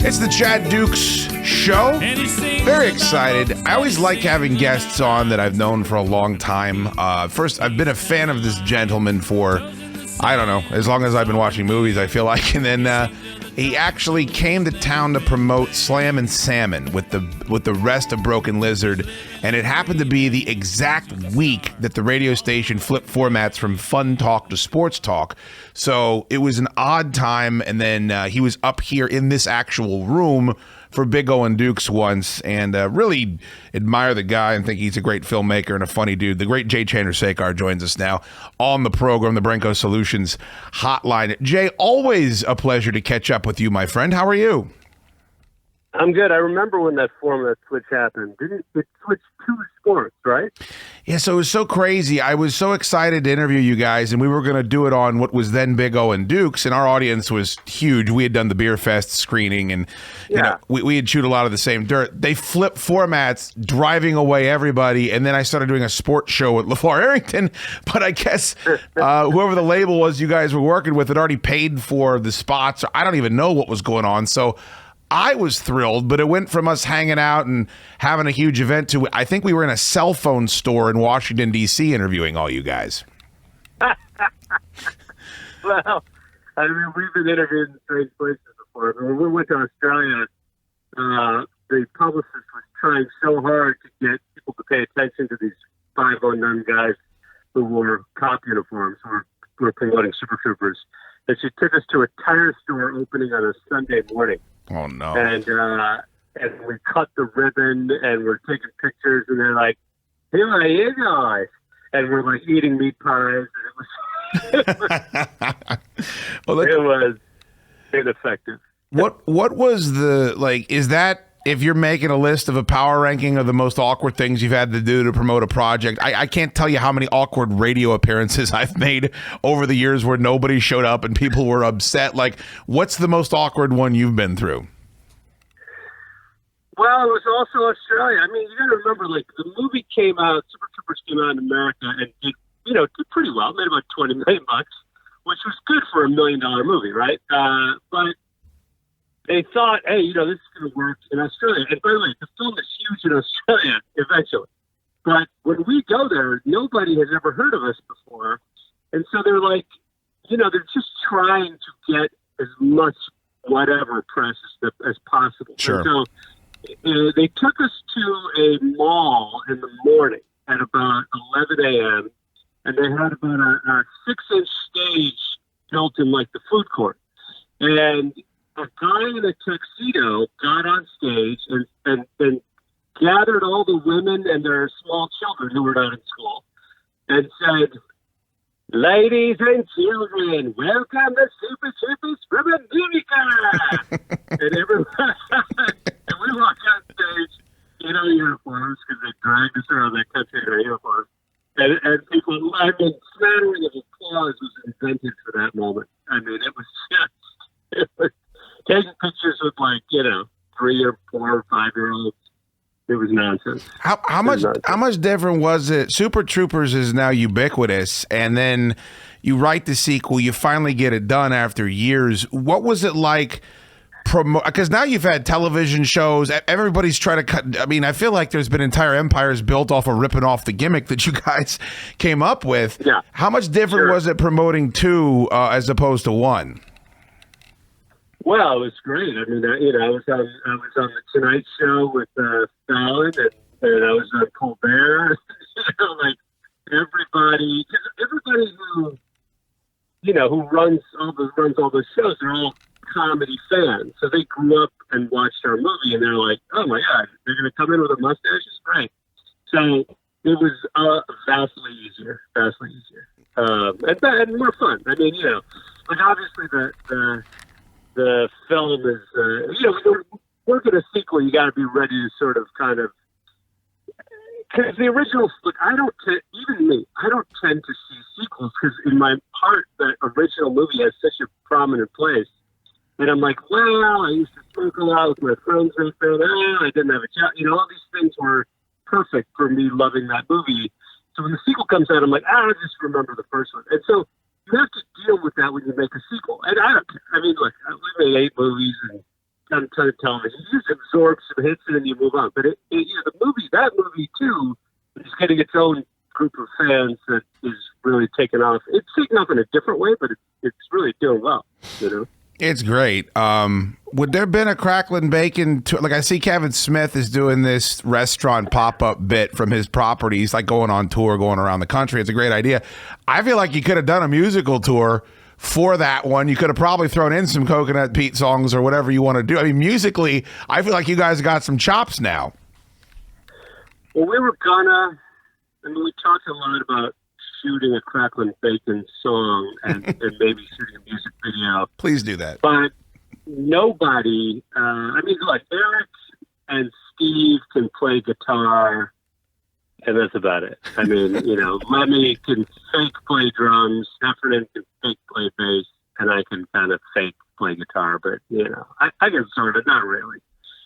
It's the Chad Dukes Show. Very excited. I always like having guests on that I've known for a long time. First, I've been a fan of this gentleman for, I don't know, as long as I've been watching movies, I feel like. And then he actually came to town to promote Slam and Salmon with the rest of Broken Lizard. And it happened to be the exact week that the radio station flipped formats from fun talk to sports talk. So it was an odd time. And then he was up here in this actual room for Big O and Dukes once, and really admire the guy and think he's a great filmmaker and a funny dude. The great Jay Chandrasekhar joins us now on the program, the Brenco Solutions Hotline. Jay, always a pleasure to catch up with you, my friend. How are you? I'm good. I remember when that format switch happened. Didn't it switch to sports, right? Yeah, so it was so crazy. I was so excited to interview you guys, and we were going to do it on what was then Big O and Dukes, and our audience was huge. We had done the Beer Fest screening, and you know, we had chewed a lot of the same dirt. They flipped formats, driving away everybody, and then I started doing a sports show with LeVar Arrington, but I guess whoever the label was you guys were working with had already paid for the spots. I don't even know what was going on, so I was thrilled, but it went from us hanging out and having a huge event to, I think we were in a cell phone store in Washington, D.C. interviewing all you guys. Well, I mean, we've been interviewed in strange places before. When we went to Australia, the publicist was trying so hard to get people to pay attention to these 509 guys who wore cop uniforms, who were promoting Super Troopers. And she took us to a tire store opening on a Sunday morning. Oh, no. And we cut the ribbon, and we're taking pictures, and they're like, "Here are you guys," and we're like eating meat pies, and it was ineffective. What was the, like, is that, if you're making a list of a power ranking of the most awkward things you've had to do to promote a project, I can't tell you how many awkward radio appearances I've made over the years where nobody showed up and people were upset. Like, what's the most awkward one you've been through? Well, it was also Australia. I mean, you got to remember, like, the movie came out, Super Troopers came out in America and did pretty well, made about $20 million, which was good for $1 million movie, right? But they thought, hey, this is going to work in Australia. And by the way, the film is huge in Australia eventually. But when we go there, nobody has ever heard of us before. And so they're like, they're just trying to get as much whatever press as possible. Sure. And so they took us to a mall in the morning at about 11 a.m. And they had about a 6-inch stage built in, like, the food court. And a guy in a tuxedo got on stage and gathered all the women and their small children who were not in school and said, "Ladies and children, welcome to Super Troopers from America." And we walked on stage in our uniforms because they dragged us around that country in our uniforms. And people, I mean, smattering of applause was invented for that moment. I mean, it was taking pictures with, like, 3 or 4 or 5-year-olds. It was nonsense. How much different was it? Super Troopers is now ubiquitous, and then you write the sequel, you finally get it done after years. What was it like? Because now you've had television shows, everybody's trying to cut. I mean, I feel like there's been entire empires built off of ripping off the gimmick that you guys came up with. Yeah. How much different was it promoting 2 as opposed to 1? Well, it was great. I mean, I was on the Tonight Show with Fallon, and I was on Colbert. Like everybody who runs all the shows, they're all comedy fans. So they grew up and watched our movie, and they're like, "Oh my God, they're going to come in with a mustache? It's great." So it was vastly easier, and more fun. I mean, like obviously the film is, when you're working a sequel, you got to be ready to sort of kind of, because the original, look, I don't tend to see sequels because in my heart, the original movie has such a prominent place. And I'm like, well, I used to smoke a lot with my friends right there. I didn't have a job. All these things were perfect for me loving that movie. So when the sequel comes out, I'm like, I just remember the first one. And so you have to deal with that when you make a sequel. And I don't care. I mean, look, we made 8 movies and on television. You just absorb some hits and then you move on. But that movie too, is getting its own group of fans that is really taking off. It's taking off in a different way, but it's really doing well. It's great. Would there have been a Crackling Bacon tour? Like, I see Kevin Smith is doing this restaurant pop-up bit from his properties, like going on tour, going around the country. It's a great idea. I feel like you could have done a musical tour for that one. You could have probably thrown in some Coconut Pete songs or whatever you want to do. I mean, musically, I feel like you guys got some chops now. Well, we talked a lot about shooting a Crackling Bacon song and maybe shooting a music video. Please do that. But nobody, Eric and Steve can play guitar, and that's about it. I mean, Lemmy can fake play drums, Heffernan can fake play bass, and I can kind of fake play guitar, but, I can sort of, not really.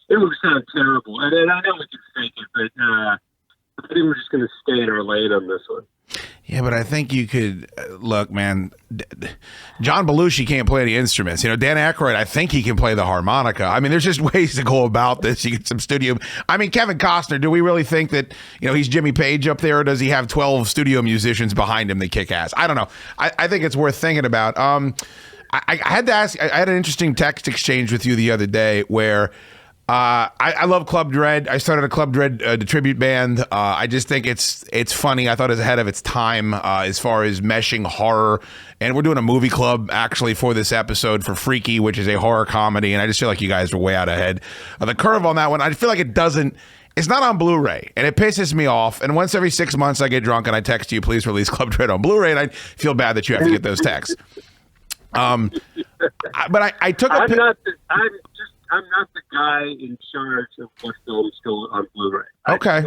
It would sound terrible, and I know we can fake it, but I think we're just going to stay in our lane on this one. Yeah, but I think you could look, man. John Belushi can't play any instruments. Dan Aykroyd, I think he can play the harmonica. I mean, there's just ways to go about this. You get some studio. I mean, Kevin Costner. Do we really think that he's Jimmy Page up there, or does he have 12 studio musicians behind him that kick ass? I don't know. I think it's worth thinking about. I had to ask. I had an interesting text exchange with you the other day where. I love Club Dread. I started a Club Dread tribute band. I just think it's funny. I thought it was ahead of its time as far as meshing horror. And we're doing a movie club actually for this episode for Freaky, which is a horror comedy. And I just feel like you guys are way out ahead of the curve on that one. I feel like it's not on Blu-ray, and it pisses me off. And once every 6 months I get drunk and I text you, please release Club Dread on Blu-ray, and I feel bad that you have to get those texts. But I took a I'm not the guy in charge of what films go on Blu-ray. Okay.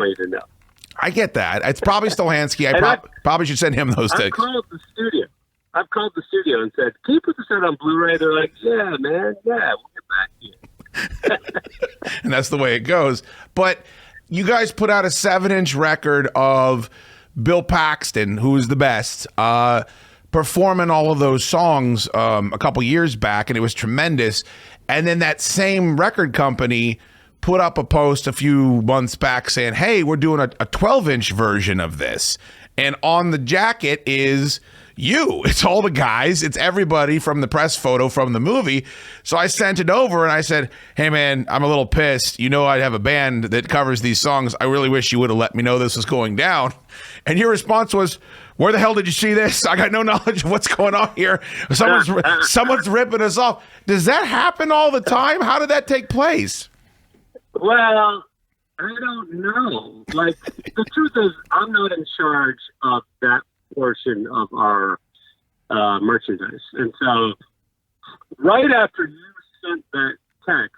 I get that. It's probably Stolhansky. I probably should send him those tickets. I've called the studio and said, can you put this out on Blu-ray? They're like, yeah, man. Yeah, we'll get back to you. And that's the way it goes. But you guys put out a 7-inch record of Bill Paxton, who is the best, performing all of those songs a couple years back, and it was tremendous. And then that same record company put up a post a few months back saying, hey, we're doing a 12-inch version of this. And on the jacket is you. It's all the guys. It's everybody from the press photo from the movie. So I sent it over and I said, hey, man, I'm a little pissed. I have a band that covers these songs. I really wish you would have let me know this was going down. And your response was, where the hell did you see this? I got no knowledge of what's going on here. Someone's ripping us off. Does that happen all the time? How did that take place? Well, I don't know. Like, the truth is, I'm not in charge of that portion of our merchandise. And so, right after you sent that text,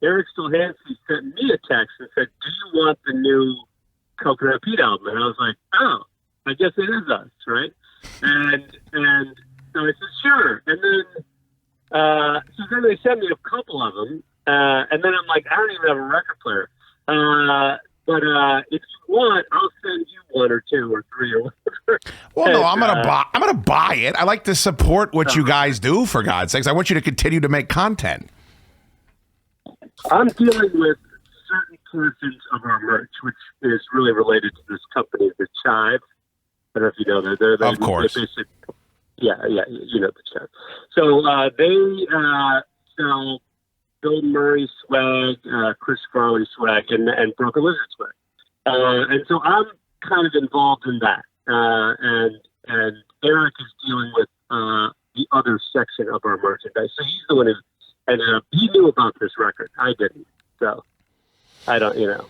Eric Stolhansky sent me a text and said, do you want the new Coconut Pete album? And I was like, oh. I guess it is us, right? And so I said, sure. And then, so then they sent me a couple of them. And then I'm like, I don't even have a record player. But if you want, I'll send you one or two or three or whatever. Well, no, I'm gonna buy it. I like to support what you guys do, for God's sakes. I want you to continue to make content. I'm dealing with certain portions of our merch, which is really related to this company, The Chive. I don't know if you know that. They're of course. Yeah, you know the Chive. So they sell Bill Murray swag, Chris Farley swag, and Broken Lizard swag. And so I'm kind of involved in that. And Eric is dealing with the other section of our merchandise. So he's the one who ended up, he knew about this record. I didn't. So I don't,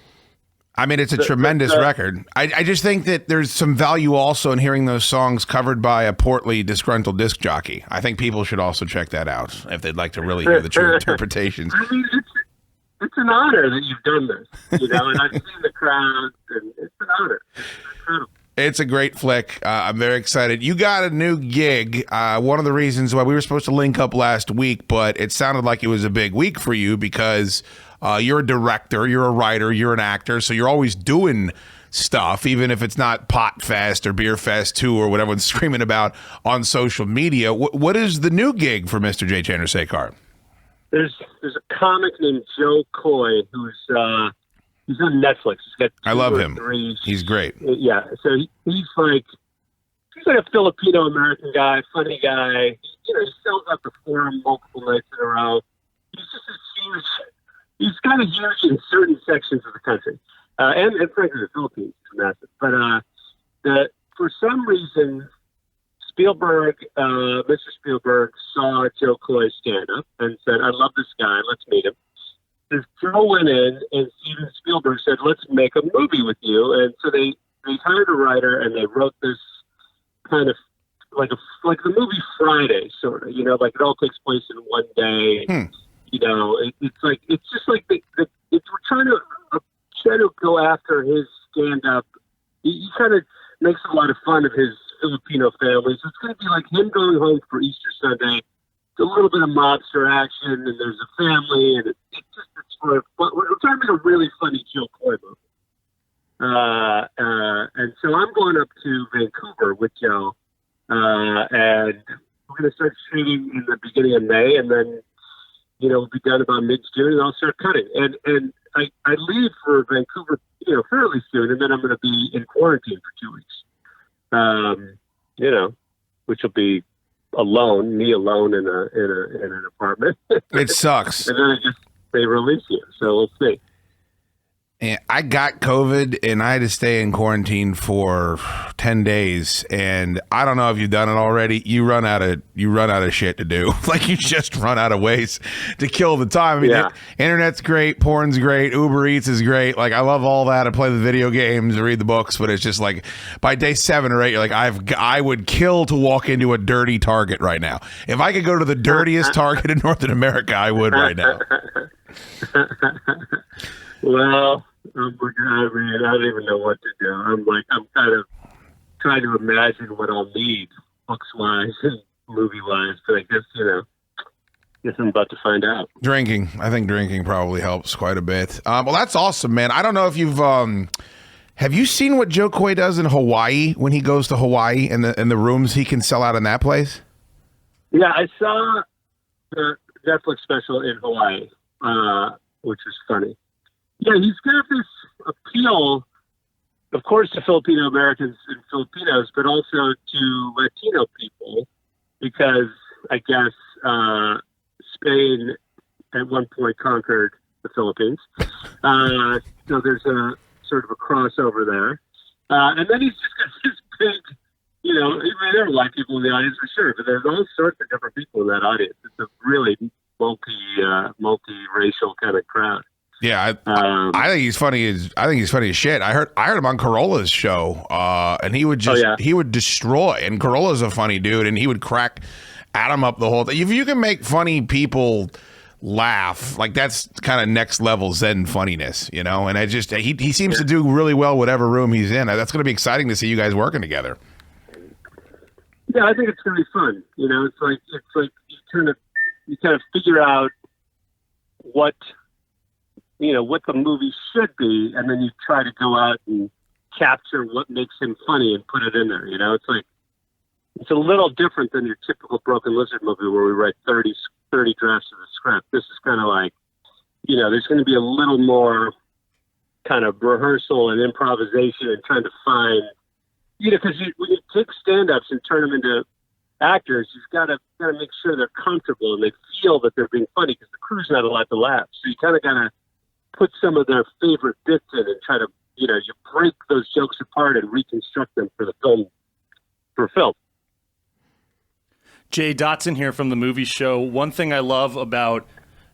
I mean, it's a tremendous record. I just think that there's some value also in hearing those songs covered by a portly, disgruntled disc jockey. I think people should also check that out if they'd like to really hear the true interpretations. I mean, it's an honor that you've done this, and I've seen the crowd, and it's an honor. It's incredible. It's a great flick. I'm very excited. You got a new gig. One of the reasons why we were supposed to link up last week, but it sounded like it was a big week for you because you're a director, you're a writer, you're an actor, so you're always doing stuff, even if it's not Pot Fest or Beer Fest 2 or what everyone's screaming about on social media. What is the new gig for Mr. Jay Chandrasekhar? There's a comic named Joe Coy who's he's on Netflix. He's got I love him. He's great. Yeah, so he's like a Filipino American guy, funny guy. He sells out the Forum multiple nights in a row. He's just a huge. He's kind of huge in certain sections of the country, and frankly the Philippines is massive. But for some reason, Mr. Spielberg saw Joe Coy stand up and said, "I love this guy. Let's meet him." This Joe went in, and Steven Spielberg said, "Let's make a movie with you." And so they hired a writer, and they wrote this kind of like the movie Friday, sort of. Like it all takes place in one day. It's just like we're trying to go after his stand up. He kind of makes a lot of fun of his Filipino family. So it's going to be like him going home for Easter Sunday. It's a little bit of mobster action, and there's a family, and it's sort of fun. We're trying to make a really funny Joe Coy movie. And so I'm going up to Vancouver with Joe, and we're going to start shooting in the beginning of May, and then we'll be done about mid-June, and I'll start cutting. And I leave for Vancouver, fairly soon, and then I'm going to be in quarantine for 2 weeks. Which will be me alone in an apartment. It sucks. And then they release you, so we'll see. And I got COVID and I had to stay in quarantine for 10 days. And I don't know if you've done it already. You run out of shit to do. Like you just run out of ways to kill the time. I mean, internet's great. Porn's great. Uber Eats is great. Like I love all that. I play the video games, read the books, but it's just like by day 7 or 8, you're like, I would kill to walk into a dirty Target right now. If I could go to the dirtiest Target in Northern America, I would right now. Well, I don't even know what to do. I'm kind of trying to imagine what I'll need books-wise and movie-wise, but I guess I'm about to find out. Drinking. I think drinking probably helps quite a bit. Well, that's awesome, man. I don't know if you've have you seen what Joe Coy does in Hawaii when he goes to Hawaii and the rooms he can sell out in that place? Yeah, I saw the Netflix special in Hawaii, which was funny. Yeah, he's got this appeal, of course, to Filipino Americans and Filipinos, but also to Latino people, because I guess Spain at one point conquered the Philippines. So there's a sort of a crossover there. And then he's just got this big, there are white people in the audience for sure, but there's all sorts of different people in that audience. It's a really multi-racial kind of crowd. Yeah, I think he's funny as shit. I heard him on Corolla's show, and he would he would destroy. And Corolla's a funny dude, and he would crack Adam up the whole thing. If you can make funny people laugh, like that's kind of next level Zen funniness, And I just he seems to do really well whatever room he's in. That's going to be exciting to see you guys working together. Yeah, I think it's going to be fun. It's like you kind of figure out what the movie should be, and then you try to go out and capture what makes him funny and put it in there. It's a little different than your typical Broken Lizard movie where we write 30 drafts of the script. This is kind of like, there's going to be a little more kind of rehearsal and improvisation and trying to find, because when you take stand-ups and turn them into actors, you've got to make sure they're comfortable and they feel that they're being funny, because the crew's not allowed to laugh. So you kind of got to put some of their favorite bits in and try to, you break those jokes apart and reconstruct them for film. Jay, Dotson here from the movie show. One thing I love about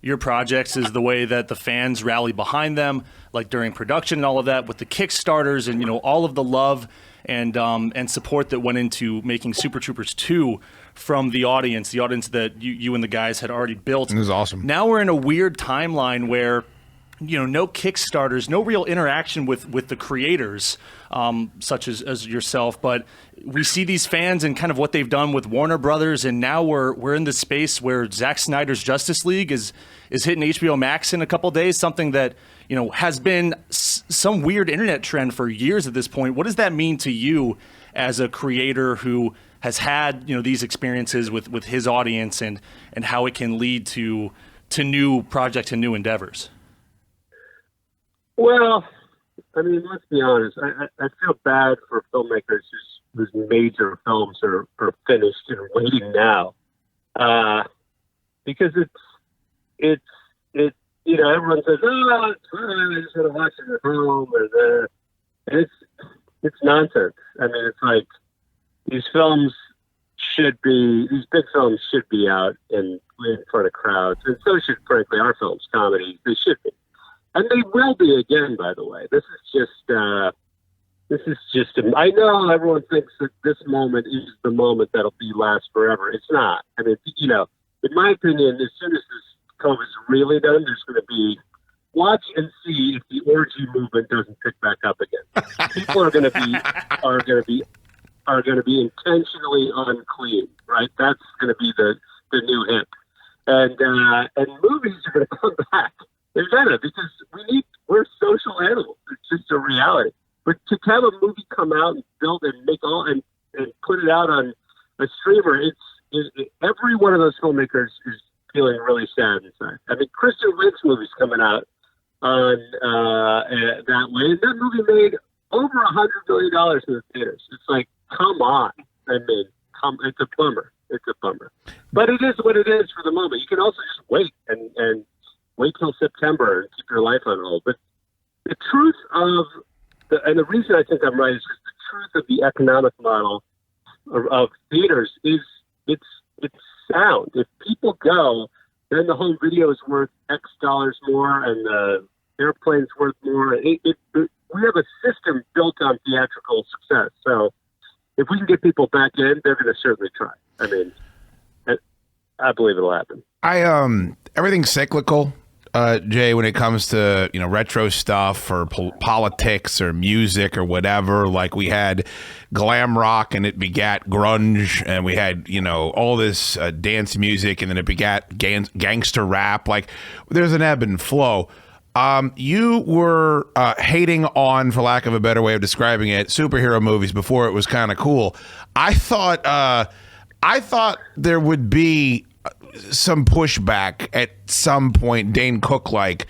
your projects is the way that the fans rally behind them, like during production and all of that, with the Kickstarters and, all of the love and support that went into making Super Troopers 2 from the audience that you and the guys had already built. It was awesome. Now we're in a weird timeline where no Kickstarters, no real interaction with the creators, such as yourself. But we see these fans and kind of what they've done with Warner Brothers, and now we're in this space where Zack Snyder's Justice League is hitting HBO Max in a couple days. Something that has been some weird internet trend for years at this point. What does that mean to you as a creator who has had these experiences with his audience, and how it can lead to new projects and new endeavors? Well, I mean, let's be honest. I feel bad for filmmakers whose major films are finished and waiting now, because it's everyone says, oh, it's fine, I just gotta watch it at home, and it's nonsense. I mean, it's like these big films should be out in front of crowds, and so should, frankly, our films, comedies. They should be. And they will be again, by the way. This is just, I know everyone thinks that this moment is the moment that'll last forever. It's not. I mean, in my opinion, as soon as this COVID's really done, there's going to be, watch and see if the orgy movement doesn't pick back up again. People are going to be intentionally unclean, right? That's going to be the new hit. And movies are going to come back. They're gonna, because we're social animals. It's just a reality. But to have a movie come out and build and make and put it out on a streamer, every one of those filmmakers is feeling really sad inside. I mean, Kristen Wiig's movie's coming out on that way, and that movie made over $100 million in the theaters. It's like, come on. I mean, it's a bummer. It's a bummer. But it is what it is for the moment. You can also just wait and wait till September and keep your life on hold. But the truth and the reason I think I'm right is because the truth of the economic model of theaters is it's sound. If people go, then the home video is worth X dollars more and the airplane's worth more. We have a system built on theatrical success. So if we can get people back in, they're going to certainly try. I mean, I believe it'll happen. Everything's cyclical. Jay, when it comes to retro stuff or politics or music or whatever, like we had glam rock and it begat grunge, and we had all this dance music and then it begat gangster rap. Like there's an ebb and flow. You were hating on, for lack of a better way of describing it, superhero movies before it was kind of cool. I thought there would be some pushback at some point, Dane Cook-like,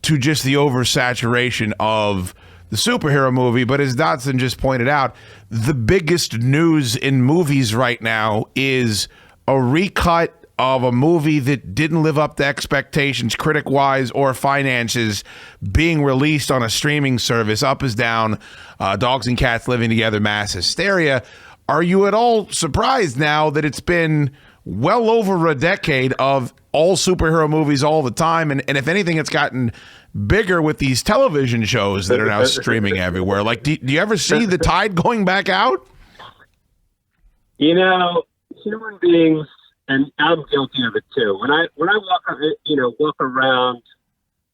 to just the oversaturation of the superhero movie. But as Dotson just pointed out, the biggest news in movies right now is a recut of a movie that didn't live up to expectations, critic-wise or finances, being released on a streaming service. Up is down, dogs and cats living together, mass hysteria. Are you at all surprised now that it's been well over a decade of all superhero movies all the time, and if anything, it's gotten bigger with these television shows that are now streaming everywhere? Like, do you ever see the tide going back out? Human beings, and I'm guilty of it too. When I walk around,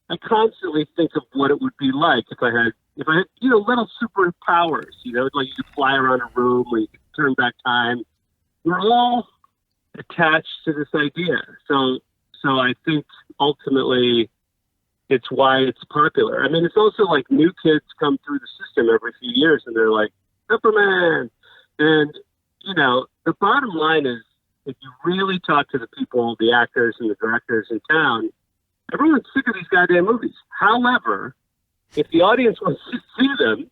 I constantly think of what it would be like if I had little superpowers. Like you could fly around a room, or you could turn back time. We're all attached to this idea. So I think ultimately it's why it's popular. I mean, it's also like new kids come through the system every few years and they're like, Superman. And, the bottom line is, if you really talk to the people, the actors and the directors in town, everyone's sick of these goddamn movies. However, if the audience wants to see them,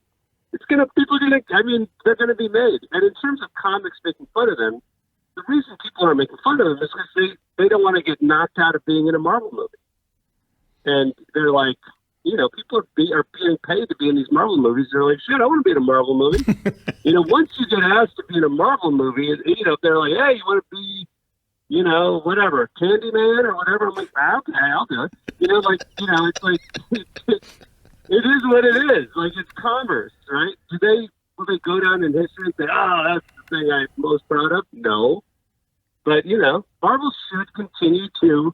they're going to be made. And in terms of comics making fun of them, the reason people are making fun of them is because they don't want to get knocked out of being in a Marvel movie. And they're like, people are being paid to be in these Marvel movies. They're like, shit, I want to be in a Marvel movie. Once you get asked to be in a Marvel movie, if they're like, hey, you want to be, whatever, Candyman or whatever, I'm like, okay, I'll do it. It's like, it is what it is. Like, it's commerce, right? Will they go down in history and say, oh, that's the thing I'm most proud of? No. But, Marvel should continue to,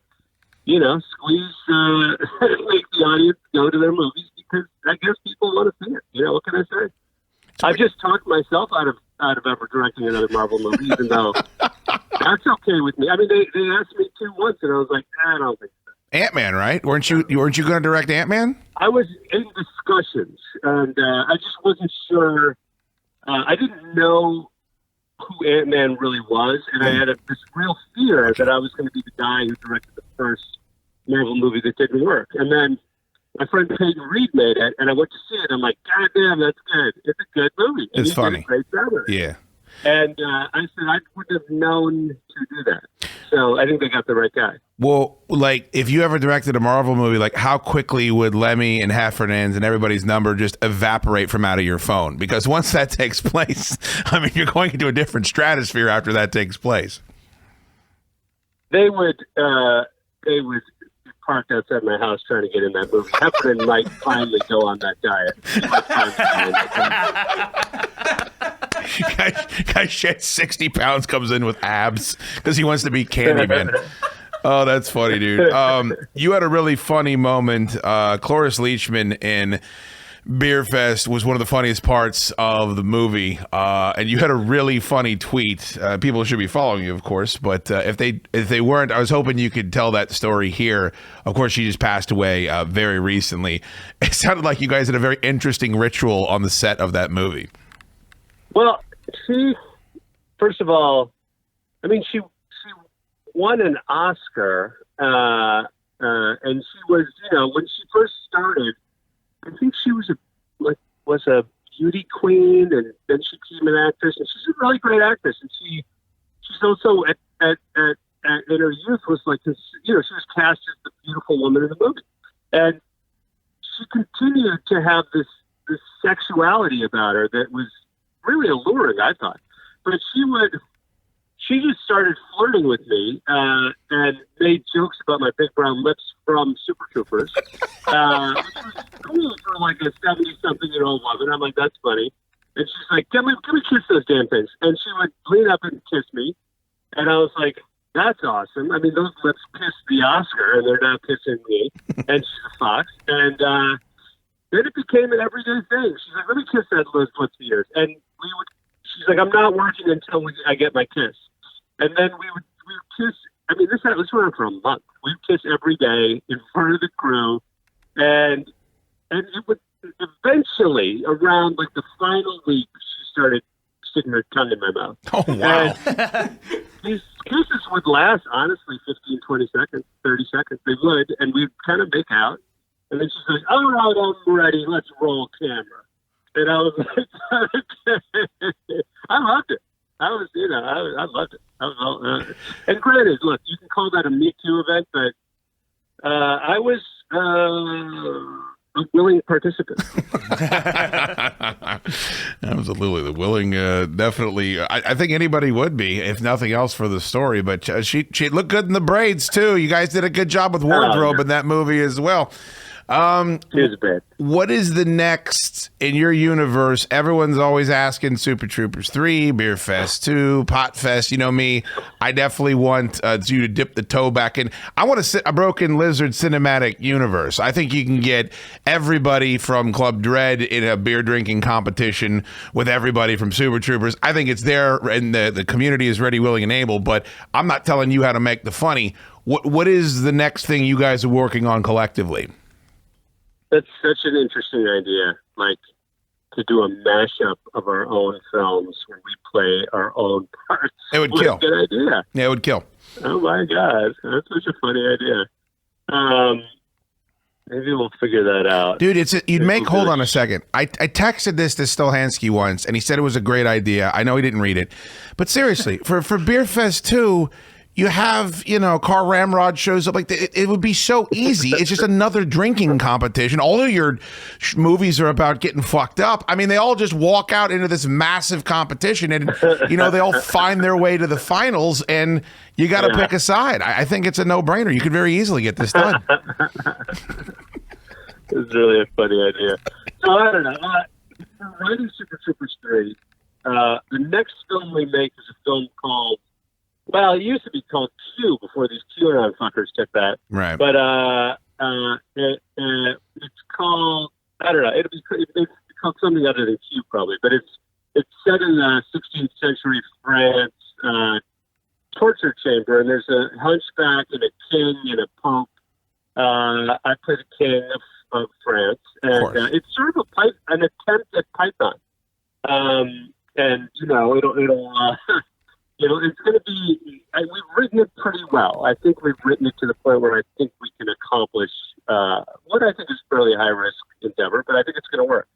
squeeze, make the audience go to their movies because I guess people want to see it. What can I say? I've just talked myself out of ever directing another Marvel movie, even though that's okay with me. I mean, they asked me to once, and I was like, I don't think so. Ant-Man, right? Weren't you going to direct Ant-Man? I was in discussions, and I just wasn't sure. I didn't know who Ant-Man really was, and I had this real fear that I was going to be the guy who directed the first Marvel movie that didn't work. And then my friend Peyton Reed made it, and I went to see it. I'm like, God damn, that's good. It's a good movie. And it's funny. Did a great job with it. Yeah. And I said I wouldn't have known to do that. So I think they got the right guy. Well, like, if you ever directed a Marvel movie, like, how quickly would Lemmy and Heffernan's and everybody's number just evaporate from out of your phone? Because once that takes place, I mean, you're going into a different stratosphere after that takes place. They would be parked outside my house trying to get in that movie. Heffernan might finally go on that diet. Guy shed 60 pounds, comes in with abs because he wants to be Candyman. Oh, that's funny, dude. You had a really funny moment. Cloris Leachman in Beer Fest was one of the funniest parts of the movie, and you had a really funny tweet. People should be following you, of course, but if they weren't, I was hoping you could tell that story here. Of course, she just passed away very recently. It sounded like you guys had a very interesting ritual on the set of that movie. Well, first of all, I mean, she won an Oscar, and she was, when she first started, I think she was a beauty queen, and then she became an actress, and she's a really great actress. And she's also in her youth was like this, she was cast as the beautiful woman in the movie, and she continued to have this sexuality about her that was really alluring, I thought. But she just started flirting with me and made jokes about my big brown lips from Super Troopers, which was cool for like a 70-something-year-old woman. I'm like, that's funny. And she's like, can we kiss those damn things? And she would lean up and kiss me. And I was like, that's awesome. I mean, those lips kissed the Oscar, and they're now kissing me. And she's a fox. And then it became an everyday thing. She's like, let me kiss those lips of yours. And she's like, I'm not working until I get my kiss. And then we would kiss. I mean, this went on for a month. We'd kiss every day in front of the crew, and it would eventually, around like the final week, she started sticking her tongue in my mouth. Oh, wow. And these kisses would last, honestly, 15, 20 seconds, 30 seconds. They would, and we'd kind of make out. And then she's like, all right, I'm ready. Let's roll camera. And I was like, I loved it. I loved it. And granted, look, you can call that a Me Too event, but I was a willing participant. Absolutely, the willing, definitely. I think anybody would be, if nothing else, for the story. But she looked good in the braids too. You guys did a good job with wardrobe in that movie as well. Here's a bit. What is the next in your universe? Everyone's always asking Super Troopers 3, Beer Fest 2, Pot Fest. You know me. I definitely want you to dip the toe back in. I want a Broken Lizard cinematic universe. I think you can get everybody from Club Dread in a beer drinking competition with everybody from Super Troopers. I think it's there, and the community is ready, willing, and able, but I'm not telling you how to make the funny. What is the next thing you guys are working on collectively? That's such an interesting idea, like to do a mashup of our own films where we play our own parts. It would kill. A good idea. Yeah, it would kill. Oh my God, that's such a funny idea. Maybe we'll figure that out. Dude, hold on a second. I texted this to Stolhansky once, and he said it was a great idea. I know he didn't read it. But seriously, for Beer Fest 2, you have, Carl Ramrod shows up. Like, it would be so easy. It's just another drinking competition. All of your movies are about getting fucked up. I mean, they all just walk out into this massive competition, and, they all find their way to the finals, and you got to pick a side. I think it's a no-brainer. You could very easily get this done. It's really a funny idea. So, I don't know. For writing Super Troopers 3, the next film we make is a film called, well, it used to be called Q before these QAnon fuckers took that. Right. But it's called, I don't know, it's called something other than Q probably, but it's set in the 16th century France torture chamber, and there's a hunchback and a king and a pope. I play the king of France, and it's sort of an attempt at Python. And, it'll it's going to be. We've written it pretty well. I think we've written it to the point where I think we can accomplish what I think is a fairly high risk endeavor, but I think it's going to work.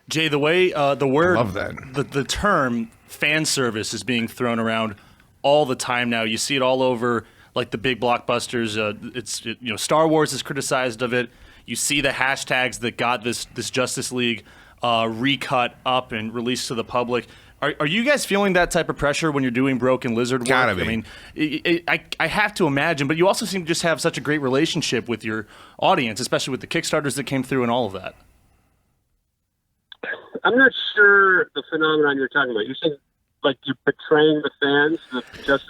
Jay, the way the word, I love that. The term fan service is being thrown around all the time now. You see it all over, like the big blockbusters. Star Wars is criticized of it. You see the hashtags that got this Justice League recut up and released to the public. Are you guys feeling that type of pressure when you're doing Broken Lizard work? Gotta be. I mean, I have to imagine, but you also seem to just have such a great relationship with your audience, especially with the Kickstarters that came through and all of that. I'm not sure the phenomenon you're talking about. You're saying like you're betraying the fans?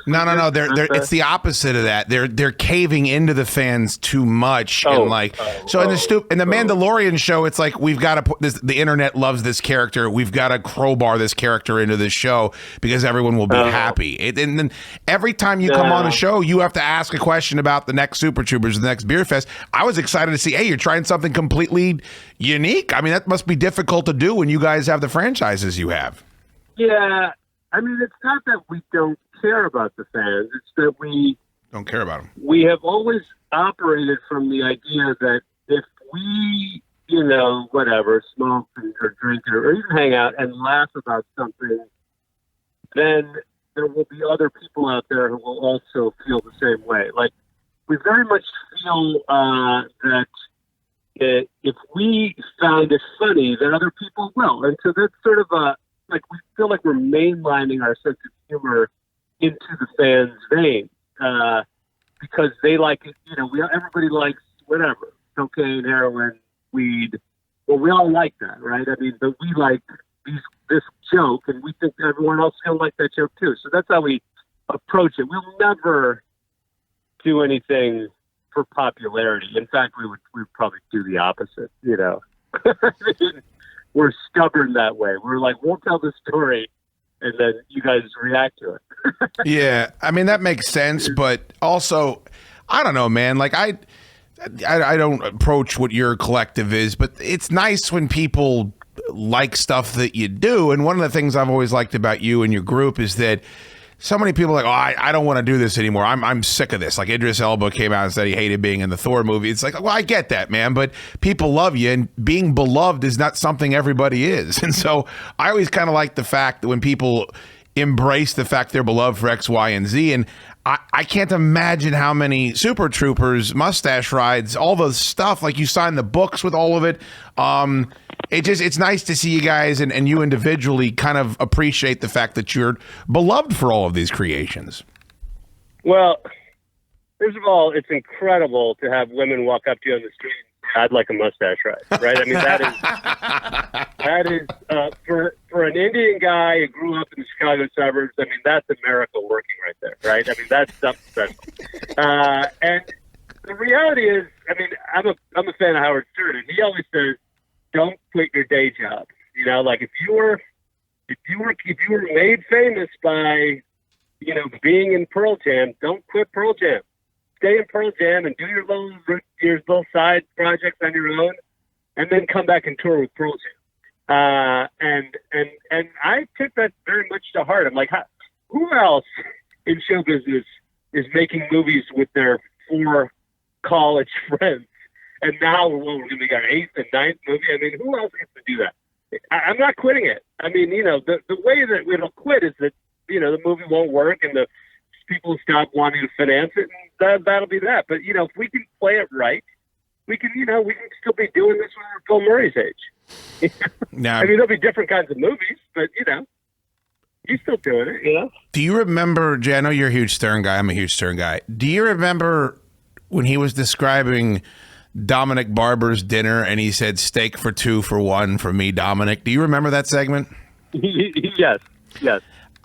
No. It's the opposite of that. They're caving into the fans too much, in the Mandalorian show, it's like we've got to put this. The internet loves this character. We've got to crowbar this character into this show because everyone will be happy. And then every time you come on a show, you have to ask a question about the next Super Troopers, the next Beer Fest. I was excited to see, hey, you're trying something completely unique. I mean, that must be difficult to do when you guys have the franchises you have. Yeah. I mean, it's not that we don't care about the fans. It's that we don't care about them. We have always operated from the idea that if we, whatever, smoke or drink or even hang out and laugh about something, then there will be other people out there who will also feel the same way. Like, we very much feel that if we found it funny, then other people will. And so that's sort of we feel like we're mainlining our sense of humor into the fans' vein because they like it. Everybody likes whatever, cocaine, heroin, weed. Well, we all like that, right? I mean, but we like this joke, and we think everyone else will like that joke too. So that's how we approach it. We'll never do anything for popularity. In fact, we'd probably do the opposite. We're stubborn that way. We're like, we'll tell the story, and then you guys react to it. Yeah, I mean, that makes sense, but also, I don't know, man. Like, I don't approach what your collective is, but it's nice when people like stuff that you do. And one of the things I've always liked about you and your group is that so many people are like, I don't want to do this anymore. I'm sick of this. Like Idris Elba came out and said he hated being in the Thor movie. It's like, well, I get that, man, but people love you, and being beloved is not something everybody is. And so I always kind of like the fact that when people embrace the fact they're beloved for X, Y, and Z, and I can't imagine how many Super Troopers, mustache rides, all the stuff, like you signed the books with all of it. It's nice to see you guys and you individually kind of appreciate the fact that you're beloved for all of these creations. Well, first of all, it's incredible to have women walk up to you on the street and say, I'd like a mustache ride, right? I mean, that is for an Indian guy who grew up in the Chicago suburbs, I mean, that's a miracle working right there, right? I mean, that's something special. And the reality is, I mean, I'm a fan of Howard Stern, and he always says, don't quit your day job. Like if you were made famous by, being in Pearl Jam, don't quit Pearl Jam. Stay in Pearl Jam and do your little side projects on your own, and then come back and tour with Pearl Jam. And I took that very much to heart. I'm like, who else in show business is making movies with their 4 college friends? And now we're going to make our 8th and 9th movie. I mean, who else gets to do that? I'm not quitting it. I mean, the way that it'll quit is that, the movie won't work and the people stop wanting to finance it, and that'll be that. But, if we can play it right, we can still be doing this when we're Bill Murray's age. Now, I mean, there'll be different kinds of movies, but, he's still doing it, Do you remember, Jay, I know you're a huge Stern guy. I'm a huge Stern guy. Do you remember when he was describing Dominic Barber's dinner and he said steak for 2 for 1 for me, Dominic? Do you remember that segment? Yes.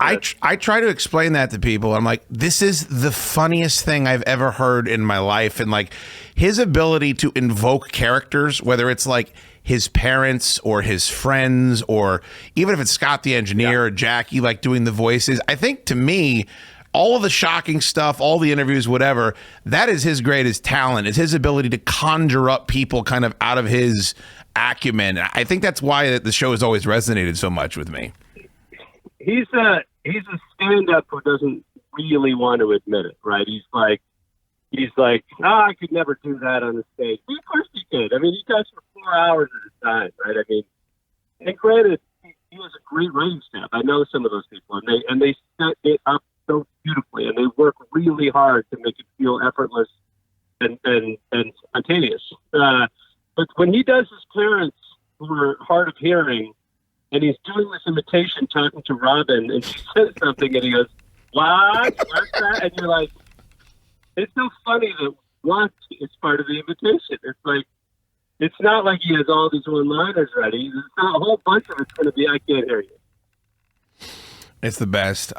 I try to explain that to people. I'm like, this is the funniest thing I've ever heard in my life. And like his ability to invoke characters, whether it's like his parents or his friends, or even if it's Scott the engineer or Jackie, like doing the voices. I think to me, all of the shocking stuff, all the interviews, whatever, that is his greatest talent, is his ability to conjure up people kind of out of his acumen. I think that's why the show has always resonated so much with me. He's he's a stand-up who doesn't really want to admit it, right? He's like, I could never do that on the stage. Of course he could. I mean, he does for 4 hours at a time, right? I mean, and granted, he has a great writing staff. I know some of those people, and they set it up so beautifully, and they work really hard to make it feel effortless and spontaneous. But when he does his parents who are hard of hearing, and he's doing this imitation, talking to Robin, and she says something, and he goes, "What? What's that?" And you're like, it's so funny that what is part of the invitation. It's like, it's not like he has all these one-liners ready. There's not a whole bunch of it's going to be, I can't hear you. It's the best.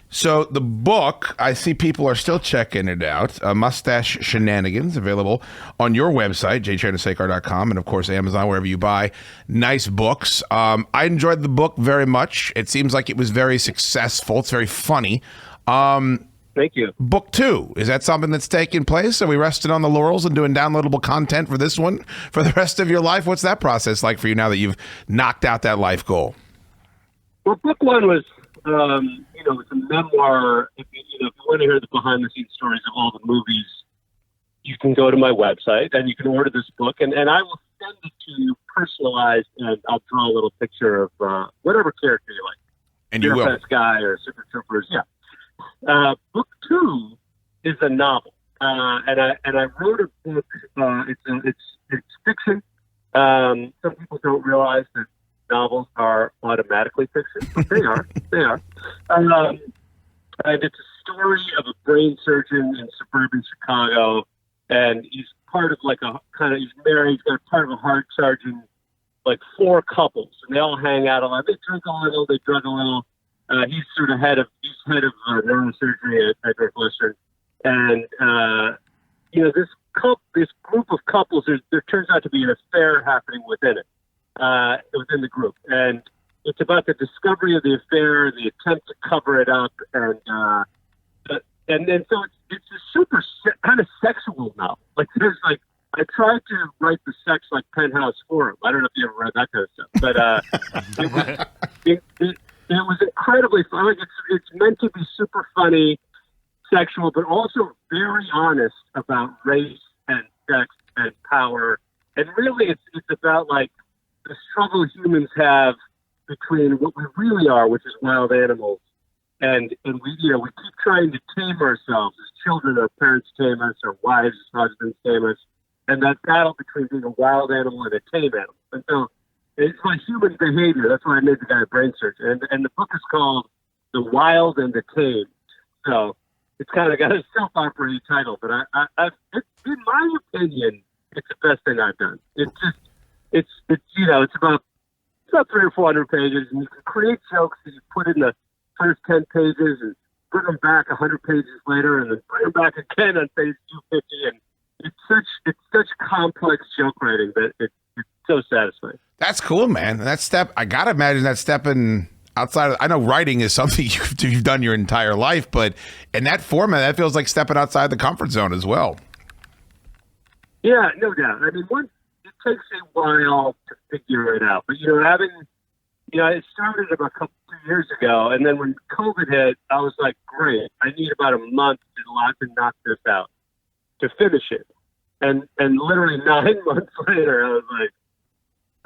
So the book, I see people are still checking it out. Mustache Shenanigans, available on your website, jchandrasekhar.com, and of course Amazon, wherever you buy nice books. I enjoyed the book very much. It seems like it was very successful. It's very funny. Thank you. Book 2, is that something that's taking place? Are we resting on the laurels and doing downloadable content for this one for the rest of your life? What's that process like for you now that you've knocked out that life goal? Well, book 1 was, it's a memoir. If you want to hear the behind-the-scenes stories of all the movies, you can go to my website and you can order this book, and I will send it to you personalized, and I'll draw a little picture of whatever character you like. And you will. Best Guy or Super Troopers, yeah. Book 2 is a novel, and I wrote a book. It's fiction. Some people don't realize that novels are automatically fiction, but they are. They are. And it's a story of a brain surgeon in suburban Chicago, and he's part of he's married. He's got part of a heart surgeon, like 4 couples, and they all hang out a lot. They drink a little. They drug a little. He's sort of head of neurosurgery at Northwestern, and this group of couples. There turns out to be an affair happening within the group, and it's about the discovery of the affair, the attempt to cover it up, and then so it's a super kind of sexual novel. Like I tried to write the sex like Penthouse Forum. I don't know if you ever read that kind of stuff, but it was incredibly fun. Like it's meant to be super funny, sexual, but also very honest about race and sex and power. And really, it's about like the struggle humans have between what we really are, which is wild animals, and we keep trying to tame ourselves as children. Our parents tame us, our wives, husbands tame us, and that battle between being a wild animal and a tame animal. And so it's like human behavior. That's why I made the guy a brain surgeon. And the book is called The Wild and the Tame. So it's kind of got a self-operating title, but in my opinion, it's the best thing I've done. It's about 300 or 400 pages, and you can create jokes that you put in the first 10 pages and bring them back 100 pages later, and then bring them back again on page 250. And it's such complex joke writing that it's so satisfying. That's cool, man. I gotta imagine that stepping outside of, I know writing is something you've done your entire life, but in that format, that feels like stepping outside the comfort zone as well. Yeah, no doubt. I mean, it takes a while to figure it out, but it started about 2 years ago, and then when COVID hit, I was like, great, I need about a month to knock this out to finish it, and literally 9 months later, I was like,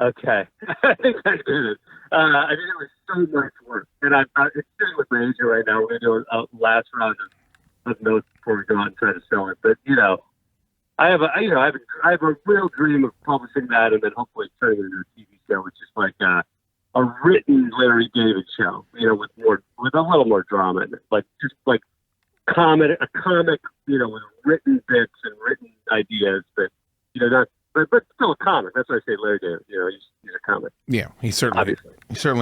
okay, I think I did it. I mean, it was so much work, and it's sitting with my agent right now. We're going to do a last round of notes before we go out and try to sell it. But I have a real dream of publishing that, and then hopefully turning it into a TV show, which is like a written Larry David show, with a little more drama in it, like just like a comic, with written bits and written ideas that not. But still a comic. That's why I say Larry David. He's a comic. Yeah, he certainly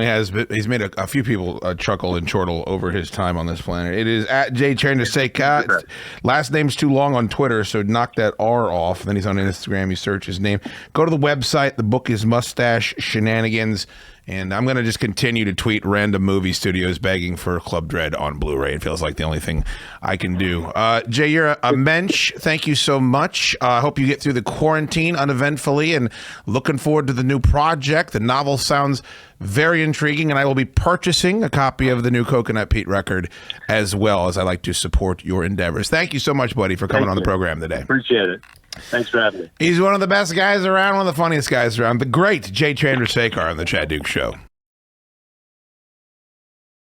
has. But he's made a few people chuckle and chortle over his time on this planet. It is at Jay Chandrasekhar. Last name's too long on Twitter, so knock that R off. Then he's on Instagram. You search his name. Go to the website. The book is Mustache Shenanigans. And I'm going to just continue to tweet random movie studios begging for Club Dread on Blu-ray. It feels like the only thing I can do. Jay, you're a mensch. Thank you so much. I hope you get through the quarantine uneventfully, and looking forward to the new project. The novel sounds very intriguing, and I will be purchasing a copy of the new Coconut Pete record as well, as I like to support your endeavors. Thank you so much, buddy, for coming on the program today. Appreciate it. Thanks for having me. He's one of the best guys around, one of the funniest guys around. The great Jay Chandrasekhar on the Chad Duke Show.